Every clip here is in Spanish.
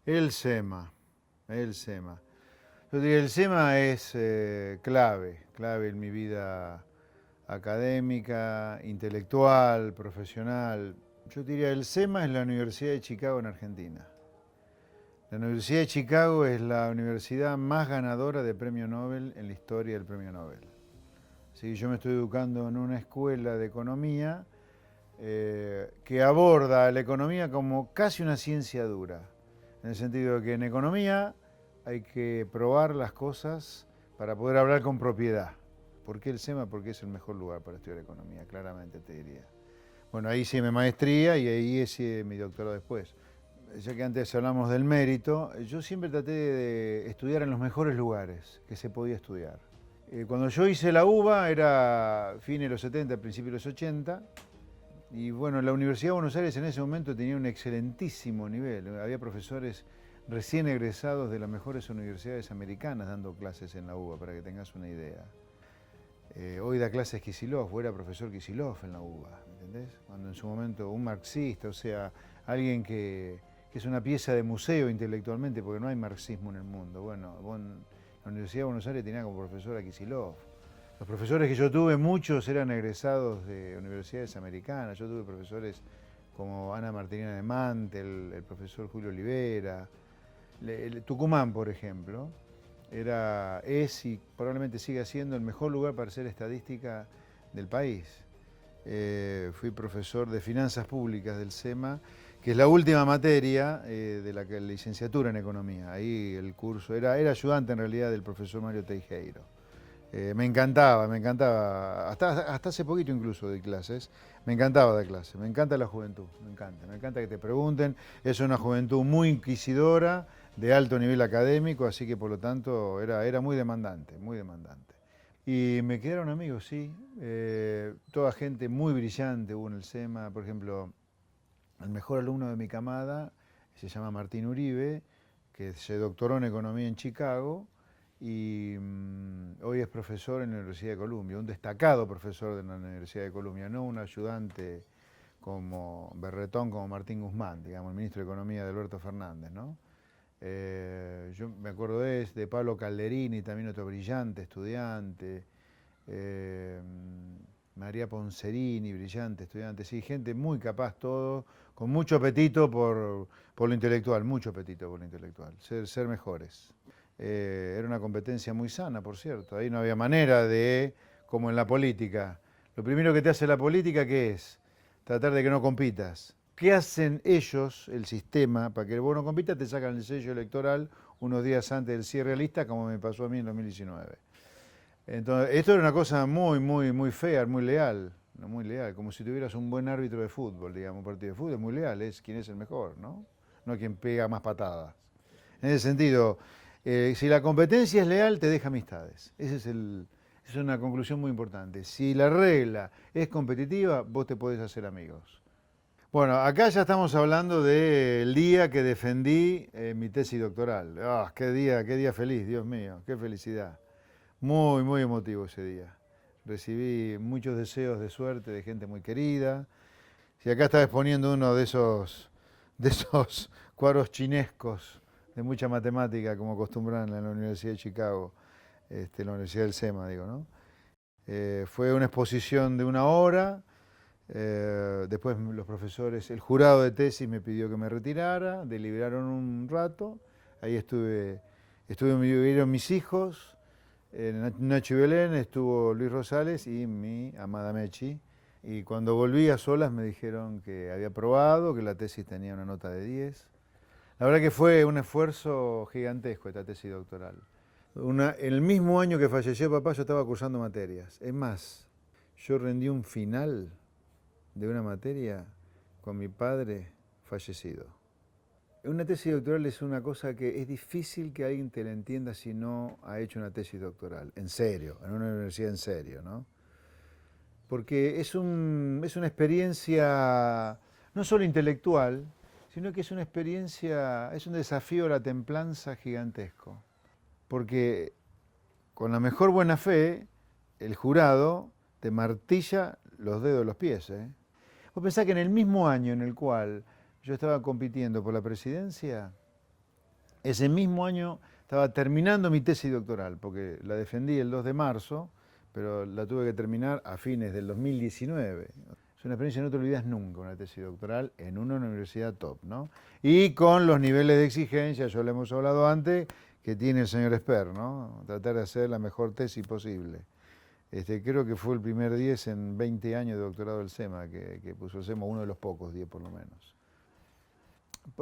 El SEMA, el SEMA. Yo diría, el SEMA es clave en mi vida académica, intelectual, profesional. Yo diría, el SEMA es la Universidad de Chicago en Argentina. La Universidad de Chicago es la universidad más ganadora de premio Nobel en la historia del premio Nobel. Así que yo me estoy educando en una escuela de economía que aborda la economía como casi una ciencia dura, en el sentido de que en economía hay que probar las cosas para poder hablar con propiedad. ¿Por qué el SEMA? Porque es el mejor lugar para estudiar economía, claramente te diría. Bueno, ahí hice mi maestría y ahí hice mi doctorado después. Ya que antes hablamos del mérito, yo siempre traté de estudiar en los mejores lugares que se podía estudiar. Cuando yo hice la UBA era fines de los 70, principios de los 80, y bueno, la Universidad de Buenos Aires en ese momento tenía un excelentísimo nivel. Había profesores recién egresados de las mejores universidades americanas dando clases en la UBA, para que tengas una idea. Hoy da clases Kicillof, o era profesor Kicillof en la UBA, ¿entendés? Cuando en su momento un marxista, o sea, alguien que es una pieza de museo intelectualmente, porque no hay marxismo en el mundo. Bueno, la Universidad de Buenos Aires tenía como profesor a Kicillof. Los profesores que yo tuve, muchos eran egresados de universidades americanas. Yo tuve profesores como Ana Martina de Mantel, el profesor Julio Olivera. Tucumán, por ejemplo, es y probablemente siga siendo el mejor lugar para hacer estadística del país. Fui profesor de Finanzas Públicas del SEMA, que es la última materia de la licenciatura en Economía. Ahí el curso, era ayudante en realidad del profesor Mario Teijeiro. Me encantaba, hasta hace poquito incluso de clases, me encantaba dar clases, me encanta la juventud, me encanta que te pregunten, es una juventud muy inquisidora, de alto nivel académico, así que por lo tanto era muy demandante, muy demandante. Y me quedaron amigos, sí, toda gente muy brillante hubo en el SEMA, por ejemplo, el mejor alumno de mi camada se llama Martín Uribe, que se doctoró en Economía en Chicago, y hoy es profesor en la Universidad de Columbia, un destacado profesor de la Universidad de Columbia, no un ayudante como berretón como Martín Guzmán, digamos, el ministro de Economía de Alberto Fernández, ¿no? Yo me acuerdo de Pablo Calderini, también otro brillante estudiante, eh, María Poncerini, brillante estudiante, sí, gente muy capaz todo, con mucho apetito por lo intelectual, mucho apetito por lo intelectual, ser mejores. Era una competencia muy sana, por cierto. Ahí no había manera de, como en la política. Lo primero que te hace la política, ¿qué es? Tratar de que no compitas. ¿Qué hacen ellos, el sistema, para que vos no compitas? Te sacan el sello electoral unos días antes del cierre de lista, como me pasó a mí en 2019. Entonces, esto era una cosa muy fea, muy leal, no muy leal, como si tuvieras un buen árbitro de fútbol, digamos, un partido de fútbol, es muy leal, es quien es el mejor, ¿no? No quien pega más patadas. En ese sentido, si la competencia es leal, te deja amistades. Esa es una conclusión muy importante. Si la regla es competitiva, vos te podés hacer amigos. Bueno, acá ya estamos hablando del día que defendí mi tesis doctoral. ¡Ah, qué día feliz, Dios mío, qué felicidad! Muy emotivo ese día. Recibí muchos deseos de suerte de gente muy querida. Si acá estaba exponiendo uno de esos cuadros chinescos de mucha matemática, como acostumbran en la Universidad de Chicago, la Universidad del SEMA, digo, ¿no? Fue una exposición de una hora. Después los profesores, el jurado de tesis me pidió que me retirara, deliberaron un rato. Ahí vivieron mis hijos, Nacho y Belén, estuvo Luis Rosales y mi amada Mechi. Y cuando volví a solas me dijeron que había aprobado, que la tesis tenía una nota de 10. La verdad que fue un esfuerzo gigantesco esta tesis doctoral. En el mismo año que falleció papá yo estaba cursando materias. Es más, yo rendí un final de una materia con mi padre fallecido. Una tesis doctoral es una cosa que es difícil que alguien te la entienda si no ha hecho una tesis doctoral, en serio, en una universidad en serio, ¿no? Porque es una experiencia no solo intelectual, sino que es una experiencia, es un desafío a la templanza gigantesco. Porque con la mejor buena fe, el jurado te martilla los dedos de los pies, ¿eh? Vos pensás que en el mismo año en el cual yo estaba compitiendo por la presidencia, Ese mismo año estaba terminando mi tesis doctoral, porque la defendí el 2 de marzo, pero la tuve que terminar a fines del 2019. Es una experiencia que no te olvidas nunca, una tesis doctoral en una universidad top, ¿no? Y con los niveles de exigencia, ya lo hemos hablado antes, que tiene el señor Esper, ¿no? Tratar de hacer la mejor tesis posible. Creo que fue el primer 10 en 20 años de doctorado del SEMA, que puso el SEMA, uno de los pocos 10 por lo menos.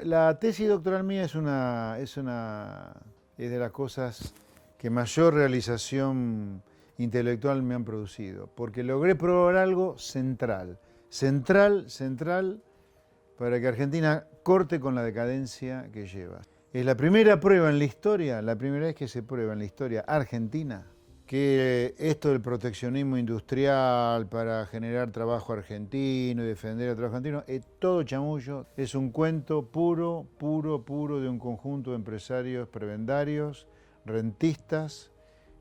La tesis doctoral mía es de las cosas que mayor realización intelectual me han producido, porque logré probar algo central, para que Argentina corte con la decadencia que lleva. Es la primera prueba en la historia, la primera vez que se prueba en la historia argentina, que esto del proteccionismo industrial para generar trabajo argentino y defender el trabajo argentino es todo chamullo, es un cuento puro de un conjunto de empresarios prebendarios, rentistas,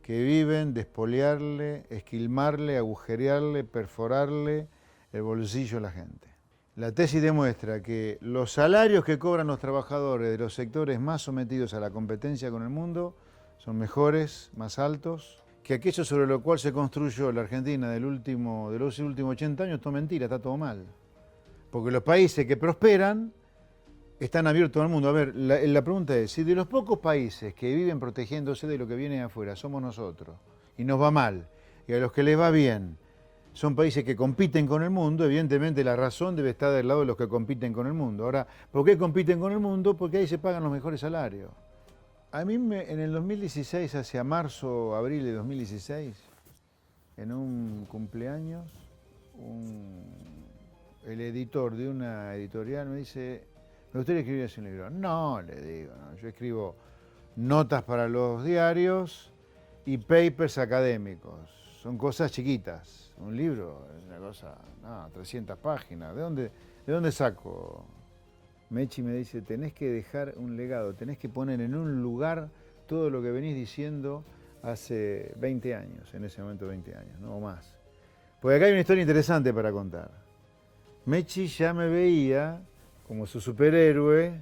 que viven de espoliarle, esquilmarle, agujerearle, perforarle el bolsillo a la gente. La tesis demuestra que los salarios que cobran los trabajadores de los sectores más sometidos a la competencia con el mundo son mejores, más altos, que aquello sobre lo cual se construyó la Argentina de los últimos 80 años, todo mentira, está todo mal. Porque los países que prosperan están abiertos al mundo. A ver, la pregunta es, si de los pocos países que viven protegiéndose de lo que viene de afuera somos nosotros, y nos va mal, y a los que les va bien son países que compiten con el mundo, evidentemente la razón debe estar del lado de los que compiten con el mundo. Ahora, ¿por qué compiten con el mundo? Porque ahí se pagan los mejores salarios. A mí en el 2016, hacia marzo, abril de 2016, en un cumpleaños, el editor de una editorial me dice, me gustaría escribir así un libro. No, le digo, no, yo escribo notas para los diarios y papers académicos. Son cosas chiquitas. Un libro es una cosa, no, 300 páginas. ¿De dónde saco? Mechi me dice, tenés que dejar un legado, tenés que poner en un lugar todo lo que venís diciendo hace 20 años, en ese momento 20 años, no más. Porque acá hay una historia interesante para contar. Mechi ya me veía como su superhéroe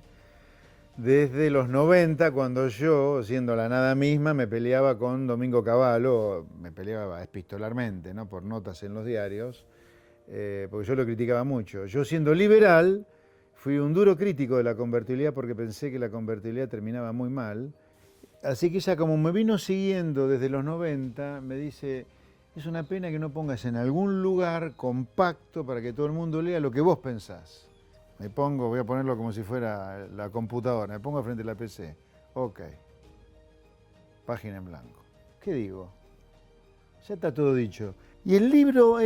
desde los 90, cuando yo, siendo la nada misma, me peleaba con Domingo Cavallo, me peleaba epistolarmente, ¿no? Por notas en los diarios, porque yo lo criticaba mucho. Yo, siendo liberal, fui un duro crítico de la convertibilidad porque pensé que la convertibilidad terminaba muy mal. Así que ella, como me vino siguiendo desde los 90, me dice, es una pena que no pongas en algún lugar compacto para que todo el mundo lea lo que vos pensás. Voy a ponerlo como si fuera la computadora, me pongo frente a la PC. Ok. Página en blanco. ¿Qué digo? Ya está todo dicho. Y el libro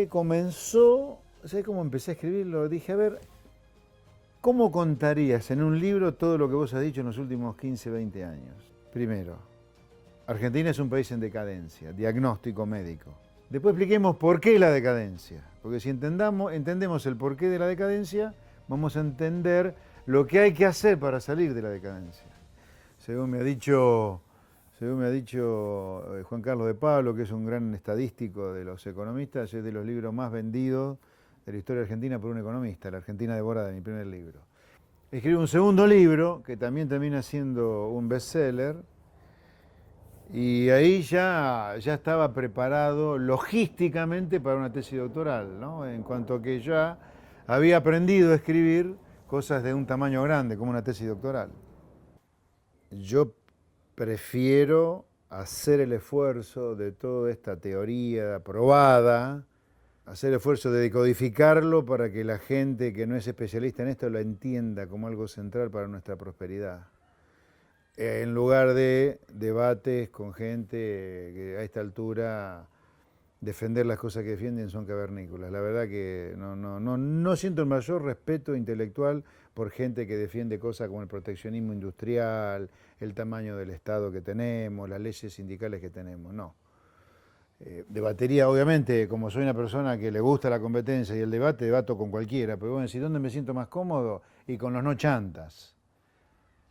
comenzó, ¿sabes cómo empecé a escribirlo? Dije, a ver, ¿cómo contarías en un libro todo lo que vos has dicho en los últimos 15, 20 años? Primero, Argentina es un país en decadencia, diagnóstico médico. Después expliquemos por qué la decadencia, porque si entendemos el porqué de la decadencia, vamos a entender lo que hay que hacer para salir de la decadencia. Según me ha dicho Juan Carlos de Pablo, que es un gran estadístico de los economistas, es de los libros más vendidos de la historia argentina por un economista, La Argentina devorada, mi primer libro. Escribí un segundo libro, que también termina siendo un bestseller, y ahí ya estaba preparado logísticamente para una tesis doctoral, ¿no? En cuanto a que ya había aprendido a escribir cosas de un tamaño grande, como una tesis doctoral. Yo prefiero hacer el esfuerzo de toda esta teoría probada, hacer el esfuerzo de decodificarlo para que la gente que no es especialista en esto lo entienda como algo central para nuestra prosperidad. En lugar de debates con gente que a esta altura defender las cosas que defienden son cavernícolas. La verdad que no siento el mayor respeto intelectual por gente que defiende cosas como el proteccionismo industrial, el tamaño del Estado que tenemos, las leyes sindicales que tenemos, no. Debatería, obviamente, como soy una persona que le gusta la competencia y el debate, debato con cualquiera, pero bueno, ¿dónde me siento más cómodo? Y con los no chantas.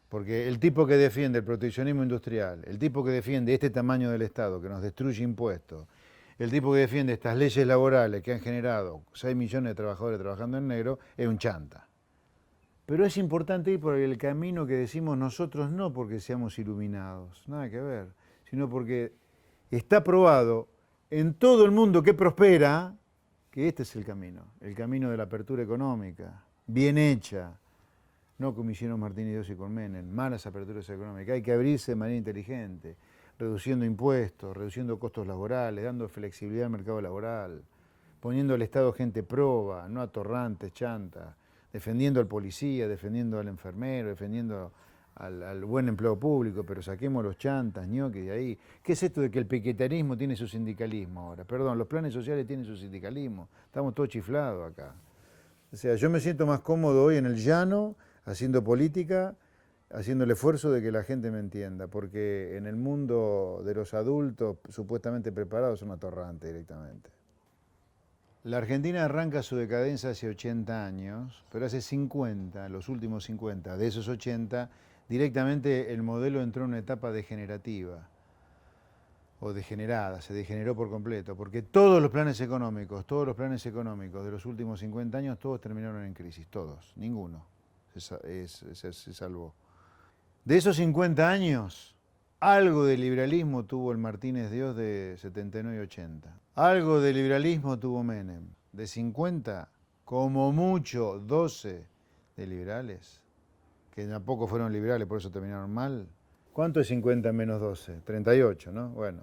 Porque el tipo que defiende el proteccionismo industrial, el tipo que defiende este tamaño del Estado, que nos destruye impuestos, el tipo que defiende estas leyes laborales que han generado 6 millones de trabajadores trabajando en negro, es un chanta. Pero es importante ir por el camino que decimos nosotros, no porque seamos iluminados, nada que ver, sino porque está probado en todo el mundo que prospera que este es el camino de la apertura económica, bien hecha, no como hicieron Martín y Dios y con Menem, malas aperturas económicas. Hay que abrirse de manera inteligente, reduciendo impuestos, reduciendo costos laborales, dando flexibilidad al mercado laboral, poniendo al Estado gente proba, no atorrantes, chantas, defendiendo al policía, defendiendo al enfermero, defendiendo al buen empleo público, pero saquemos los chantas, ñoque de ahí. ¿Qué es esto de que el piquetarismo tiene su sindicalismo ahora? Perdón, los planes sociales tienen su sindicalismo. Estamos todos chiflados acá. O sea, yo me siento más cómodo hoy en el llano, haciendo política, haciendo el esfuerzo de que la gente me entienda, porque en el mundo de los adultos supuestamente preparados son atorrantes directamente. La Argentina arranca su decadencia hace 80 años, pero hace 50, los últimos 50, de esos 80, directamente el modelo entró en una etapa degenerativa o degenerada, se degeneró por completo, porque todos los planes económicos de los últimos 50 años, todos terminaron en crisis, todos, ninguno se salvó. De esos 50 años, algo de liberalismo tuvo el Martínez Dios de 79 y 80. Algo de liberalismo tuvo Menem. De 50, como mucho 12 de liberales, que tampoco fueron liberales, por eso terminaron mal. ¿Cuánto es 50 menos 12? 38, ¿no? Bueno,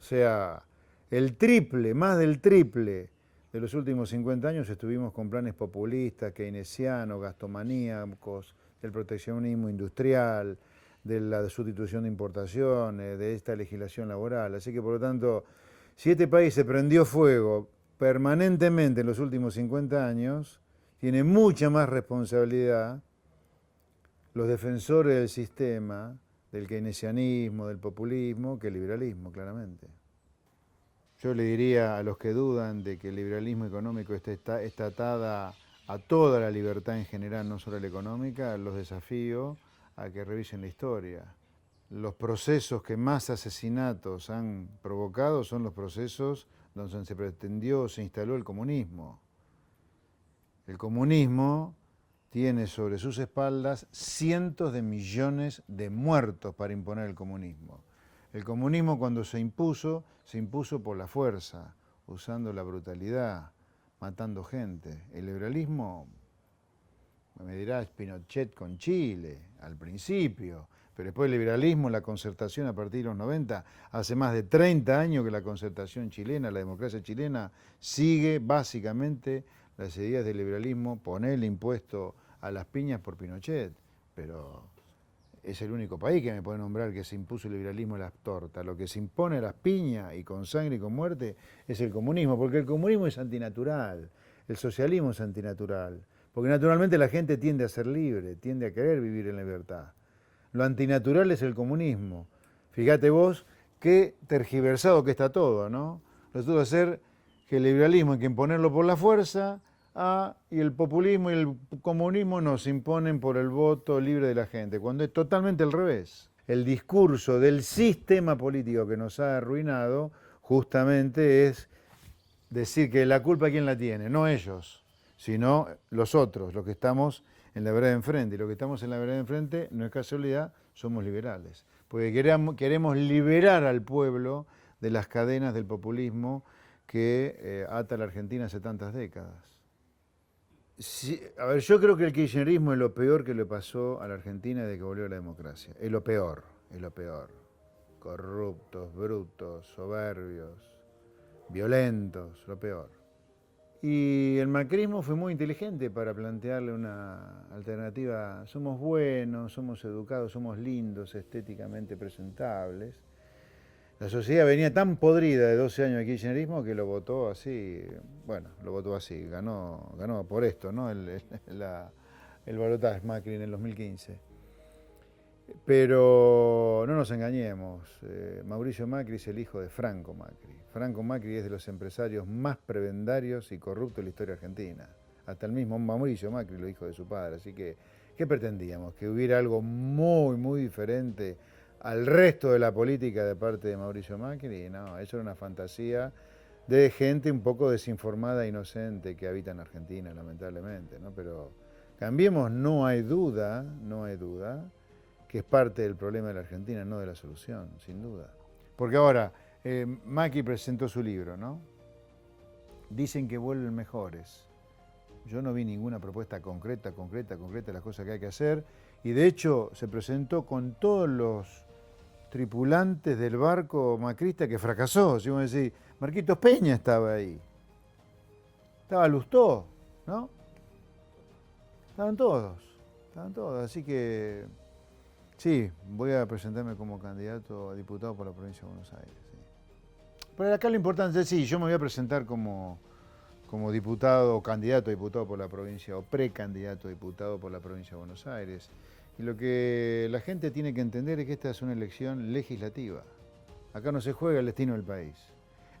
o sea, el triple, más del triple de los últimos 50 años estuvimos con planes populistas, keynesianos, gastomaníacos, del proteccionismo industrial, de la sustitución de importaciones, de esta legislación laboral. Así que, por lo tanto, si este país se prendió fuego permanentemente en los últimos 50 años, tiene mucha más responsabilidad los defensores del sistema, del keynesianismo, del populismo, que el liberalismo, claramente. Yo le diría a los que dudan de que el liberalismo económico está atada a toda la libertad en general, no solo a la económica, los desafío a que revisen la historia. Los procesos que más asesinatos han provocado son los procesos donde se pretendió, se instaló el comunismo. El comunismo tiene sobre sus espaldas cientos de millones de muertos para imponer el comunismo. El comunismo cuando se impuso por la fuerza, usando la brutalidad, matando gente. El liberalismo, me dirás Pinochet con Chile, al principio, pero después el liberalismo, la concertación a partir de los 90, hace más de 30 años que la concertación chilena, la democracia chilena, sigue básicamente las ideas del liberalismo, poner el impuesto a las piñas por Pinochet, pero es el único país que me puede nombrar que se impuso el liberalismo a las tortas. Lo que se impone a las piñas y con sangre y con muerte es el comunismo, porque el comunismo es antinatural, el socialismo es antinatural, porque naturalmente la gente tiende a ser libre, tiende a querer vivir en libertad. Lo antinatural es el comunismo. Fíjate vos qué tergiversado que está todo, ¿no? Resulta ser que el liberalismo hay que imponerlo por la fuerza, y el populismo y el comunismo nos imponen por el voto libre de la gente, cuando es totalmente al revés. El discurso del sistema político que nos ha arruinado justamente es decir que la culpa ¿quién la tiene? No ellos, sino los otros, los que estamos en la vereda de enfrente. Y los que estamos en la vereda de enfrente, no es casualidad, somos liberales. Porque queremos liberar al pueblo de las cadenas del populismo que ata a la Argentina hace tantas décadas. Sí, a ver, yo creo que el kirchnerismo es lo peor que le pasó a la Argentina desde que volvió a la democracia. Es lo peor, es lo peor. Corruptos, brutos, soberbios, violentos, lo peor. Y el macrismo fue muy inteligente para plantearle una alternativa. Somos buenos, somos educados, somos lindos, estéticamente presentables. La sociedad venía tan podrida de 12 años de kirchnerismo que lo votó así, bueno, lo votó así, ganó por esto, ¿no? El balotaje Macri en el 2015. Pero no nos engañemos, Mauricio Macri es el hijo de Franco Macri. Franco Macri es de los empresarios más prebendarios y corruptos de la historia argentina. Hasta el mismo Mauricio Macri lo dijo de su padre, así que, ¿qué pretendíamos? Que hubiera algo muy, muy diferente al resto de la política de parte de Mauricio Macri. No, eso era una fantasía de gente un poco desinformada e inocente que habita en Argentina, lamentablemente, ¿no? Pero Cambiemos, no hay duda que es parte del problema de la Argentina, no de la solución, sin duda. Porque ahora, Macri presentó su libro, ¿no? Dicen que vuelven mejores. Yo no vi ninguna propuesta concreta de las cosas que hay que hacer. Y de hecho se presentó con todos los tripulantes del barco macrista que fracasó. Si vos decís, Marquitos Peña estaba ahí. Estaba Lustó, ¿no? Estaban todos. Así que sí, voy a presentarme como candidato a diputado por la provincia de Buenos Aires. Sí. Pero acá lo importante es, sí, yo me voy a presentar como diputado o candidato a diputado por la provincia o precandidato a diputado por la provincia de Buenos Aires. Y lo que la gente tiene que entender es que esta es una elección legislativa. Acá no se juega el destino del país.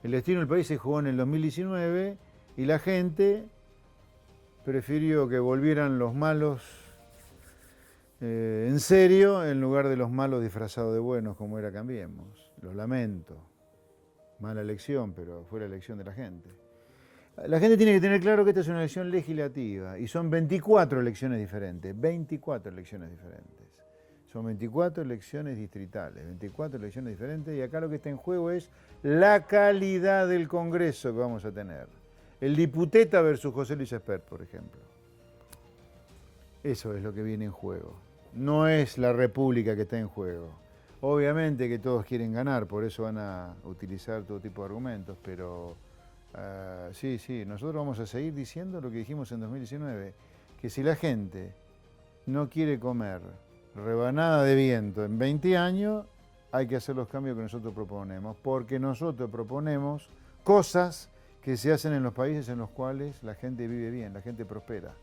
El destino del país se jugó en el 2019 y la gente prefirió que volvieran los malos en serio en lugar de los malos disfrazados de buenos como era Cambiemos. Lo lamento. Mala elección, pero fue la elección de la gente. La gente tiene que tener claro que esta es una elección legislativa y son 24 elecciones diferentes, 24 elecciones diferentes. Son 24 elecciones distritales, 24 elecciones diferentes y acá lo que está en juego es la calidad del Congreso que vamos a tener. El Diputeta versus José Luis Espert, por ejemplo. Eso es lo que viene en juego. No es la República que está en juego. Obviamente que todos quieren ganar, por eso van a utilizar todo tipo de argumentos, pero sí, nosotros vamos a seguir diciendo lo que dijimos en 2019, que si la gente no quiere comer rebanada de viento en 20 años, hay que hacer los cambios que nosotros proponemos, porque nosotros proponemos cosas que se hacen en los países en los cuales la gente vive bien, la gente prospera.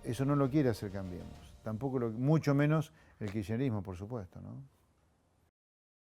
Eso no lo quiere hacer Cambiemos, tampoco mucho menos el kirchnerismo, por supuesto, ¿no?